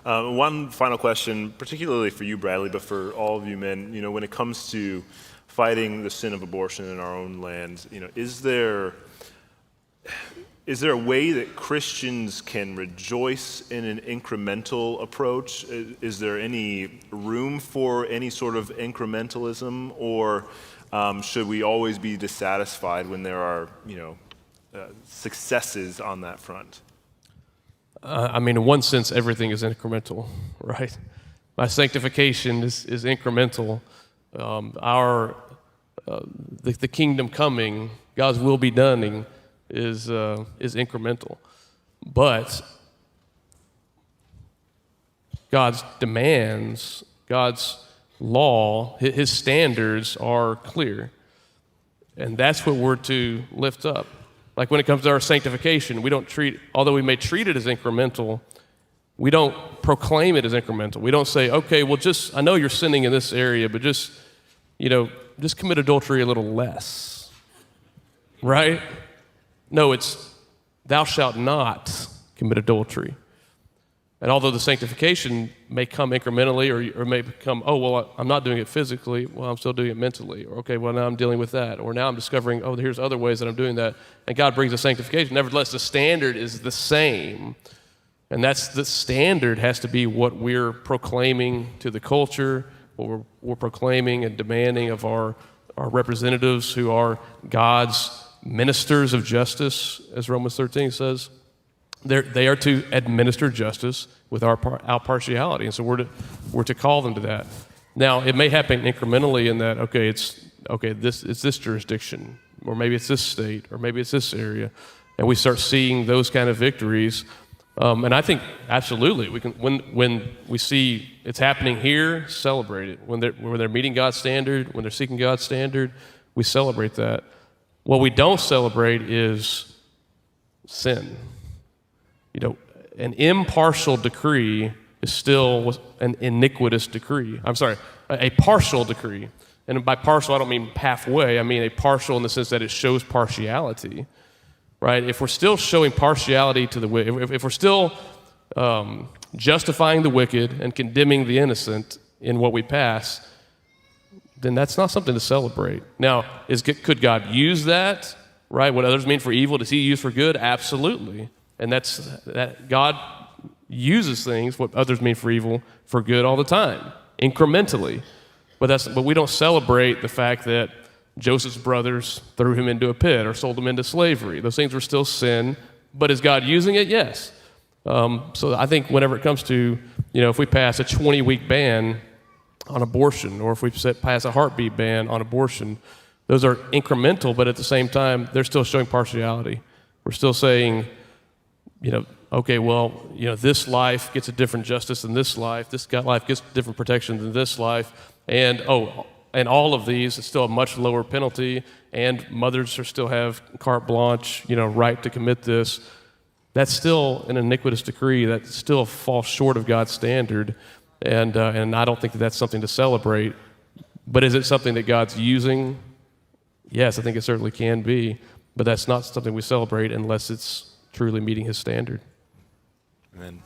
One final question, particularly for you, Bradley, but for all of you men, when it comes to fighting the sin of abortion in our own land, is there a way that Christians can rejoice in an incremental approach? Is there any room for any sort of incrementalism, or should we always be dissatisfied when there are, successes on that front? In one sense, everything is incremental, right? My sanctification is incremental. The kingdom coming, God's will be done, is incremental. But God's demands, God's law, His standards are clear. And that's what we're to lift up. Like when it comes to our sanctification, although we may treat it as incremental, we don't proclaim it as incremental. We don't say, okay, well, I know you're sinning in this area, but just commit adultery a little less, right? No, it's thou shalt not commit adultery. And although the sanctification may come incrementally or may become, I'm not doing it physically, well, I'm still doing it mentally. Or, okay, well, now I'm dealing with that. Or now I'm discovering, here's other ways that I'm doing that. And God brings the sanctification. Nevertheless, the standard is the same. And the standard has to be what we're proclaiming to the culture, what we're proclaiming and demanding of our representatives who are God's ministers of justice, as Romans 13 says. They are to administer justice without partiality, and so we're to call them to that. Now, it may happen incrementally in that it's this jurisdiction, or maybe it's this state, or maybe it's this area, and we start seeing those kind of victories. And I think absolutely we can. When we see it's happening here, celebrate it. When they're meeting God's standard, when they're seeking God's standard, we celebrate that. What we don't celebrate is sin. An impartial decree is still an iniquitous decree. A partial decree. And by partial, I don't mean halfway. I mean a partial in the sense that it shows partiality, right? If we're still showing partiality to the wicked, if we're still justifying the wicked and condemning the innocent in what we pass, then that's not something to celebrate. Now, could God use that, right? What others mean for evil, does He use for good? Absolutely. And that God uses things, what others mean for evil, for good all the time, incrementally. But we don't celebrate the fact that Joseph's brothers threw him into a pit or sold him into slavery. Those things were still sin, but is God using it? Yes. So I think whenever it comes to, if we pass a 20-week ban on abortion, or if we pass a heartbeat ban on abortion, those are incremental, but at the same time, they're still showing partiality. We're still saying, this life gets a different justice than this life. This life gets different protection than this life. And all of these, it's still a much lower penalty, and mothers still have carte blanche, right to commit this. That's still an iniquitous decree that still falls short of God's standard, and I don't think that's something to celebrate. But is it something that God's using? Yes, I think it certainly can be, but that's not something we celebrate unless it's truly meeting His standard. Amen.